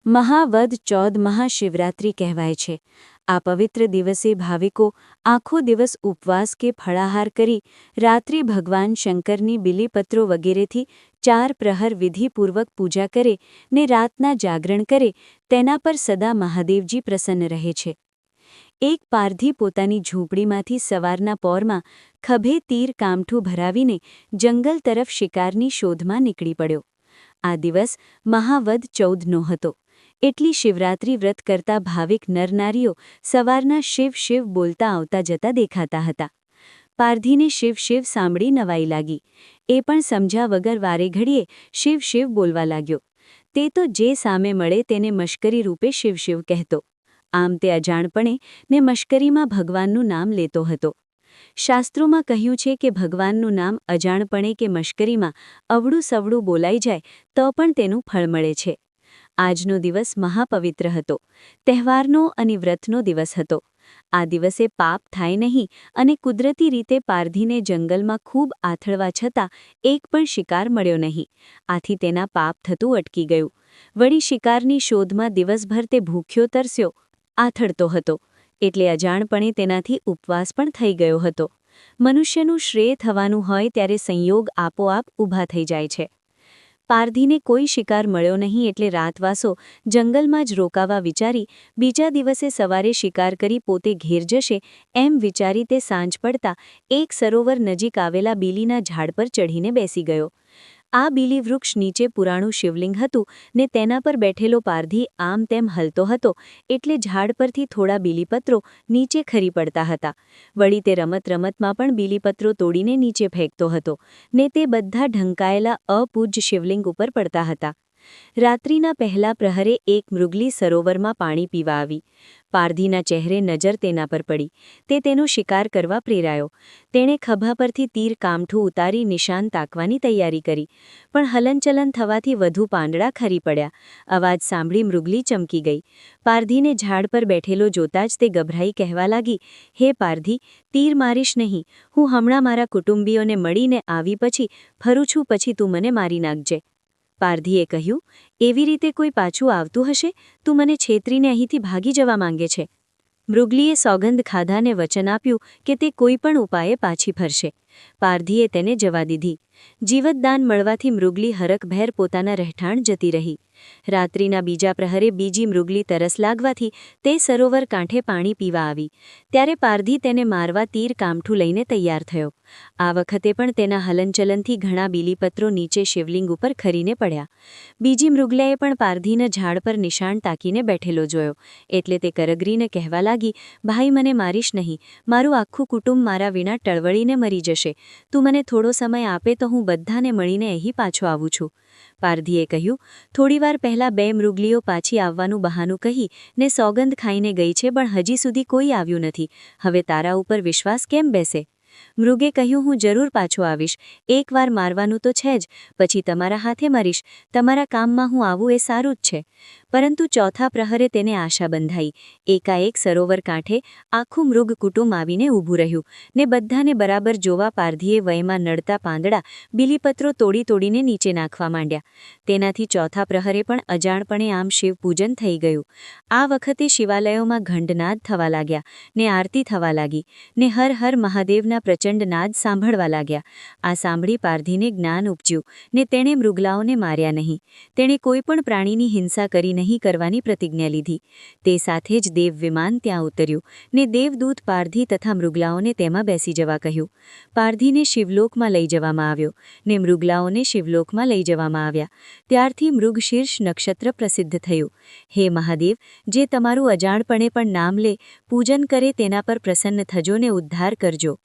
મહાવદ ચૌદ મહાશિવરાત્રિ કહેવાય છે। આ પવિત્ર દિવસે ભાવિકો આખો દિવસ ઉપવાસ કે ફળાહાર કરી રાત્રિ ભગવાન શંકરની બીલીપત્રો વગેરેથી 4 પ્રહર વિધિપૂર્વક પૂજા કરે ને રાતના જાગરણ કરે તેના પર સદા મહાદેવજી પ્રસન્ન રહે છે। એક પારધી પોતાની ઝૂંપડીમાંથી સવારના પહોરમાં ખભે તીર કામઠું ભરાવીને જંગલ તરફ શિકારની શોધમાં નીકળી પડ્યો। આ દિવસ મહાવદ ચૌદનો હતો। એટલી શિવરાત્રિ વ્રત કરતા ભાવિક નરનારીઓ સવારના શિવ શિવ બોલતા આવતા જતા દેખાતા હતા। પારધીને શિવ શિવ સાંભળી નવાઈ લાગી। એ પણ સમજ્યા વગર વારે ઘડીએ શિવ શિવ બોલવા લાગ્યો। તે તો જે સામે મળે તેને મશ્કરી રૂપે શિવ શિવ કહેતો। આમ તે અજાણપણે ને મશ્કરીમાં ભગવાનનું નામ લેતો હતો। શાસ્ત્રોમાં કહ્યું છે કે ભગવાનનું નામ અજાણપણે કે મશ્કરીમાં અવળું સવળું બોલાઈ જાય તો પણ તેનું ફળ મળે છે। આજનો દિવસ મહાપવિત્ર હતો। તહેવારનો અને વ્રતનો દિવસ હતો। આ દિવસે પાપ થાય નહીં અને કુદરતી રીતે પારધીને જંગલમાં ખૂબ આથળવા છતાં એક પણ શિકાર મળ્યો નહીં। આથી તેના પાપ થતું અટકી ગયું। વળી શિકારની શોધમાં દિવસભર તે ભૂખ્યો તરસ્યો આથળતો હતો એટલે અજાણપણે તેનાથી ઉપવાસ પણ થઈ ગયો હતો। મનુષ્યનું શ્રેય થવાનું હોય ત્યારે સંયોગ આપોઆપ ઊભા થઈ જાય છે। પારધીને કોઈ શિકાર મળ્યો નહીં એટલે રાતવાસો જંગલમાં જ રોકાવા વિચારી બીજા દિવસે સવારે શિકાર કરી પોતે ઘેર જશે એમ વિચારી તે સાંજ પડતા એક સરોવર નજીક આવેલા બીલીના ઝાડ પર ચઢીને બેસી ગયો। આ બીલી વૃક્ષ નીચે પુરાણું શિવલિંગ હતું ને તેના પર બેઠેલો પારધી આમ તેમ હલતો હતો એટલે ઝાડ પરથી થોડા બીલીપત્રો નીચે ખરી પડતા હતા। વળી તે રમતમાં પણ બીલીપત્રો તોડીને નીચે ફેંકતો હતો ને તે બધા ઢંકાયેલા અપૂજ્ય શિવલિંગ ઉપર પડતા હતા। રાત્રિના પહેલા પ્રહરે એક મૃગલી સરોવરમાં પાણી પીવા આવી। પારધીના ચહેરે નજર તેના પર પડી। તે તેનો શિકાર કરવા પ્રેરાયો। તેણે ખભા પરથી તીર કામઠું ઉતારી નિશાન તાકવાની તૈયારી કરી પણ હલનચલન થવાથી વધુ પાંદડા ખરી પડ્યા। અવાજ સાંભળી મૃગલી ચમકી ગઈ। પારધીને ઝાડ પર બેઠેલો જોતા જ તે ગભરાઈ કહેવા લાગી, હે પારધી, તીર મારીશ નહીં। હું હમણાં મારા કુટુંબીઓને મળીને આવી પછી ફરું છું, પછી તું મને મારી નાખજે। પારધીએ કહ્યું, એવી રીતે કોઈ પાછું આવતું હશે? તું મને છેતરીને અહીંથી ભાગી જવા માંગે છે। મૃગલીએ સોગંદ ખાધાને વચન આપ્યું કે તે કોઈ પણ ઉપાયે પાછી ફરશે। પારધીએ તેને જવા દીધી। જીવતદાન મળવાથી મૃગલી હરખભેર પોતાના રહેઠાણ જતી રહી। રાત્રિના બીજા પ્રહરે બીજી મૃગલી તરસ લાગવાથી તે સરોવર કાંઠે પાણી પીવા આવી। ત્યારે પારધી તેને મારવા તીર કામઠું લઈને તૈયાર થયો। આ વખતે પણ તેના હલનચલનથી ઘણા બીલીપત્રો નીચે શિવલિંગ ઉપર ખરીને પડ્યા। બીજી મૃગલાએ પણ પારધીના ઝાડ પર નિશાન તાકીને બેઠેલો જોયો એટલે તે કરગરીને કહેવા લાગી, ભાઈ, મને મારીશ નહીં। મારું આખું કુટુંબ મારા વિના ટળવળીને મરી જશે। તું મને થોડો સમય આપે તો હું બધાને મળીને અહીં પાછો આવું છું। પારધીએ કહ્યું, થોડીવાર પહેલાં 2 મૃગલીઓ પાછી આવવાનું બહાનું કહી ને સોગંદ ખાઈને ગઈ છે પણ હજી સુધી કોઈ આવ્યું નથી। હવે તારા ઉપર વિશ્વાસ કેમ બેસે? મૃગે કહ્યું, હું જરૂર પાછો આવીશ। એકવાર મારવાનું તો છે જ, પછી તમારા હાથે મરીશ। તમારા કામમાં હું આવું એ સારું જ છે। પરંતુ ચોથા પ્રહરે તેને આશા બંધાઈ। એકાએક સરોવર કાંઠે આખું મૃગ કુટુંબ આવીને ઊભું રહ્યું ને બધાને બરાબર જોવા પારધીએ વયમાં નડતા પાંદડા બીલીપત્રો તોડીને નીચે નાખવા માંડ્યા। તેનાથી ચોથા પ્રહરે પણ અજાણપણે આમ શિવપૂજન થઈ ગયું। આ વખતે શિવાલયોમાં ઘંટનાદ થવા લાગ્યા ને આરતી થવા લાગી ને હર હર મહાદેવના પ્રચંડ નાદ સાંભળવા લાગ્યા। આ સાંભળી પારધીને જ્ઞાન ઉપજ્યું ને તેણે મૃગલાઓને માર્યા નહીં। તેણે કોઈ પણ પ્રાણીની હિંસા કરી નહીં કરવાની પ્રતિજ્ઞા લીધી। તે સાથે જ દેવ વિમાન ત્યાં ઉતર્યું ને દેવદૂત પારધી તથા મૃગલાઓને તેમાં બેસી જવા કહ્યું। પારધીને શિવલોકમાં લઈ જવામાં આવ્યો ને મૃગલાઓને શિવલોકમાં લઈ જવામાં આવ્યા। ત્યારથી મૃગશીર્ષ નક્ષત્ર પ્રસિદ્ધ થયું। હે મહાદેવ, જે તમારું અજાણપણે પણ નામ લે, પૂજન કરે તેના પર પ્રસન્ન થજો ને ઉદ્ધાર કરજો।